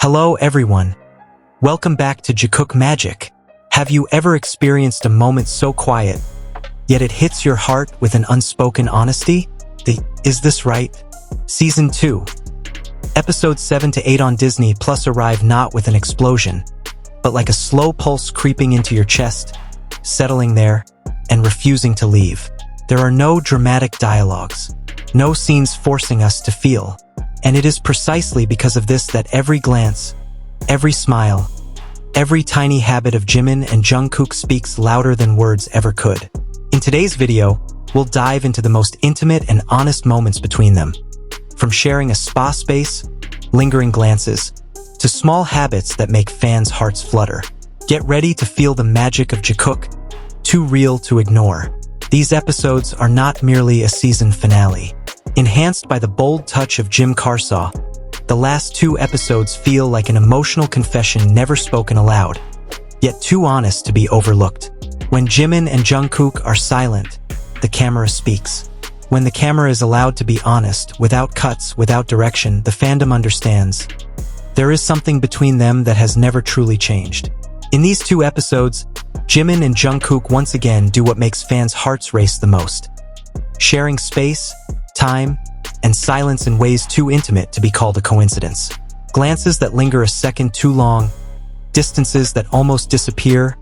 Hello everyone. Welcome back to Jikook Magic. Have you ever experienced a moment so quiet, yet it hits your heart with an unspoken honesty? Is This Right? Season 2. Episodes 7 to 8 on Disney Plus arrive not with an explosion, but like a slow pulse creeping into your chest, settling there, and refusing to leave. There are no dramatic dialogues, no scenes forcing us to feel. And it is precisely because of this that every glance, every smile, every tiny habit of Jimin and Jungkook speaks louder than words ever could. In today's video, we'll dive into the most intimate and honest moments between them. From sharing a spa space, lingering glances, to small habits that make fans' hearts flutter. Get ready to feel the magic of Jikook, too real to ignore. These episodes are not merely a season finale. Enhanced by the bold touch of Jim Carsaw, the last 2 episodes feel like an emotional confession never spoken aloud, yet too honest to be overlooked. When Jimin and Jungkook are silent, the camera speaks. When the camera is allowed to be honest, without cuts, without direction, the fandom understands. There is something between them that has never truly changed. In these 2 episodes, Jimin and Jungkook once again do what makes fans' hearts race the most. Sharing space, time, and silence in ways too intimate to be called a coincidence. Glances that linger a second too long, distances that almost disappear,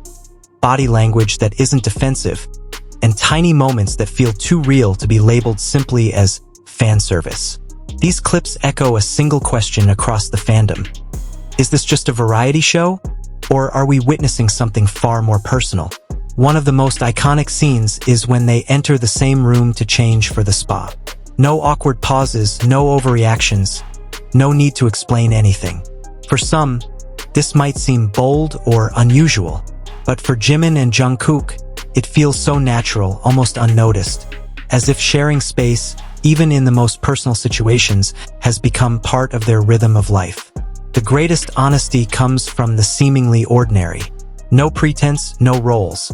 body language that isn't defensive, and tiny moments that feel too real to be labeled simply as fan service. These clips echo a single question across the fandom. Is this just a variety show? Or are we witnessing something far more personal? One of the most iconic scenes is when they enter the same room to change for the spa. No awkward pauses, no overreactions, no need to explain anything. For some, this might seem bold or unusual, but for Jimin and Jungkook, it feels so natural, almost unnoticed, as if sharing space, even in the most personal situations, has become part of their rhythm of life. The greatest honesty comes from the seemingly ordinary. No pretense, no roles.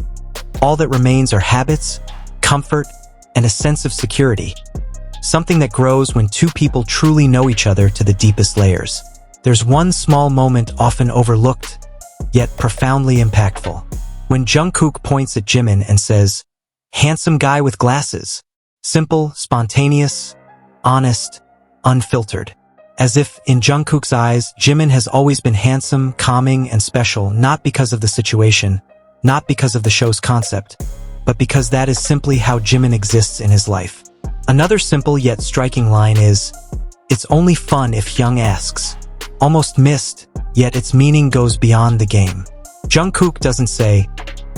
All that remains are habits, comfort, and a sense of security. Something that grows when 2 people truly know each other to the deepest layers. There's one small moment often overlooked, yet profoundly impactful. When Jungkook points at Jimin and says, "Handsome guy with glasses." Simple, spontaneous, honest, unfiltered. As if, in Jungkook's eyes, Jimin has always been handsome, calming, and special, not because of the situation, not because of the show's concept, but because that is simply how Jimin exists in his life. Another simple yet striking line is, "It's only fun if Hyung asks." Almost missed, yet its meaning goes beyond the game. Jungkook doesn't say,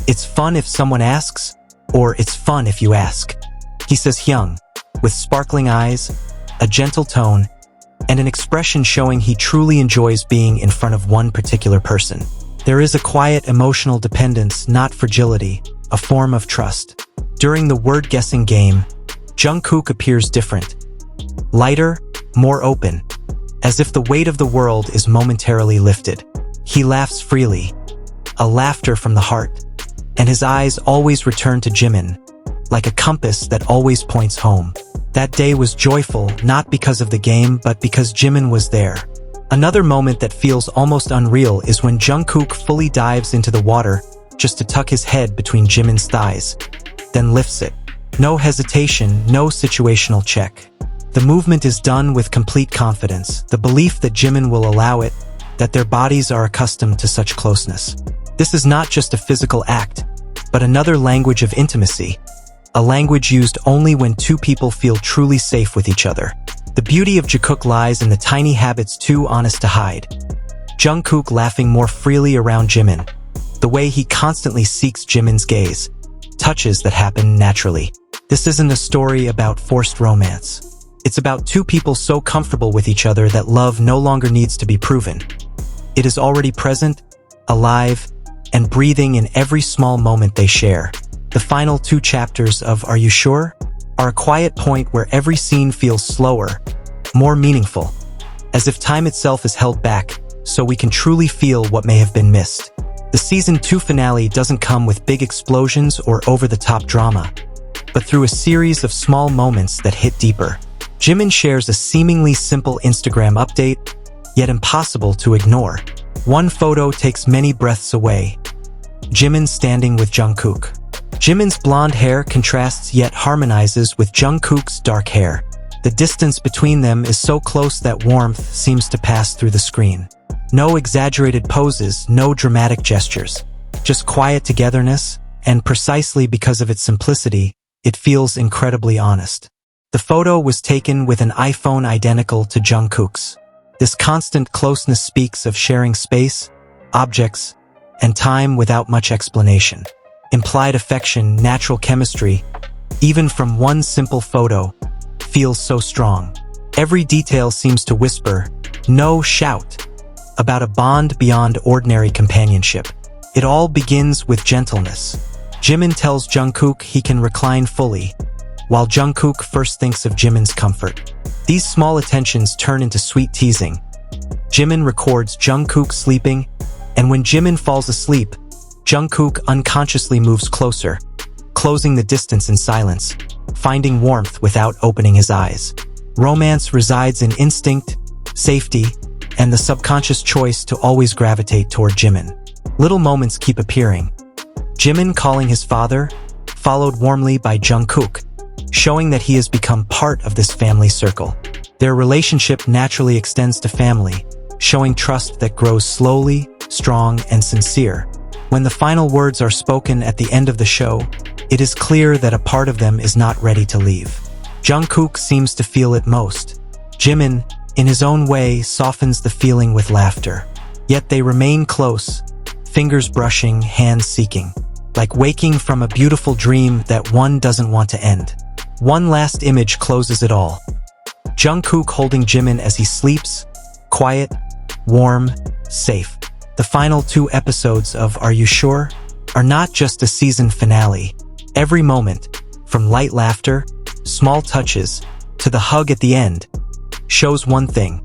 "It's fun if someone asks," or "It's fun if you ask." He says Hyung, with sparkling eyes, a gentle tone, and an expression showing he truly enjoys being in front of one particular person. There is a quiet emotional dependence, not fragility, a form of trust. During the word-guessing game, Jungkook appears different. Lighter, more open, as if the weight of the world is momentarily lifted. He laughs freely, a laughter from the heart, and his eyes always return to Jimin, like a compass that always points home. That day was joyful, not because of the game, but because Jimin was there. Another moment that feels almost unreal is when Jungkook fully dives into the water just to tuck his head between Jimin's thighs, then lifts it. No hesitation, no situational check. The movement is done with complete confidence, the belief that Jimin will allow it, that their bodies are accustomed to such closeness. This is not just a physical act, but another language of intimacy, a language used only when 2 people feel truly safe with each other. The beauty of Jikook lies in the tiny habits too honest to hide. Jungkook laughing more freely around Jimin, the way he constantly seeks Jimin's gaze, touches that happen naturally. This isn't a story about forced romance. It's about 2 people so comfortable with each other that love no longer needs to be proven. It is already present, alive, and breathing in every small moment they share. The final 2 chapters of Are You Sure? Are a quiet point where every scene feels slower, more meaningful, as if time itself is held back so we can truly feel what may have been missed. The season 2 finale doesn't come with big explosions or over-the-top drama, but through a series of small moments that hit deeper. Jimin shares a seemingly simple Instagram update, yet impossible to ignore. One photo takes many breaths away. Jimin standing with Jungkook. Jimin's blonde hair contrasts yet harmonizes with Jungkook's dark hair. The distance between them is so close that warmth seems to pass through the screen. No exaggerated poses, no dramatic gestures. Just quiet togetherness, and precisely because of its simplicity, it feels incredibly honest. The photo was taken with an iPhone identical to Jungkook's. This constant closeness speaks of sharing space, objects, and time without much explanation. Implied affection, natural chemistry, even from one simple photo, feels so strong. Every detail seems to whisper, no shout, about a bond beyond ordinary companionship. It all begins with gentleness. Jimin tells Jungkook he can recline fully, while Jungkook first thinks of Jimin's comfort. These small attentions turn into sweet teasing. Jimin records Jungkook sleeping, and when Jimin falls asleep, Jungkook unconsciously moves closer, closing the distance in silence, finding warmth without opening his eyes. Romance resides in instinct, safety, and the subconscious choice to always gravitate toward Jimin. Little moments keep appearing. Jimin calling his father, followed warmly by Jungkook, showing that he has become part of this family circle. Their relationship naturally extends to family, showing trust that grows slowly, strong, and sincere. When the final words are spoken at the end of the show, it is clear that a part of them is not ready to leave. Jungkook seems to feel it most. Jimin, in his own way, softens the feeling with laughter. Yet they remain close, fingers brushing, hands seeking, like waking from a beautiful dream that one doesn't want to end. One last image closes it all. Jungkook holding Jimin as he sleeps, quiet, warm, safe. The final 2 episodes of Are You Sure? Are not just a season finale. Every moment, from light laughter, small touches, to the hug at the end, shows one thing.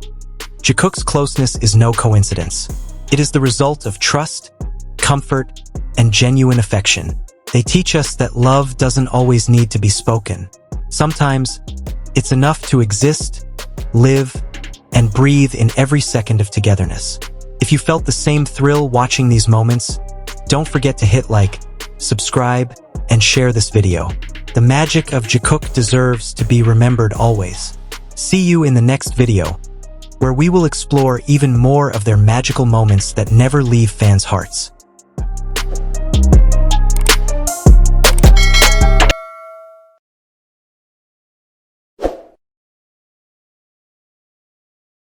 Jikook's closeness is no coincidence. It is the result of trust, comfort, and genuine affection. They teach us that love doesn't always need to be spoken. Sometimes, it's enough to exist, live, and breathe in every second of togetherness. If you felt the same thrill watching these moments, don't forget to hit like, subscribe, and share this video. The magic of Jikook deserves to be remembered always. See you in the next video, where we will explore even more of their magical moments that never leave fans' hearts.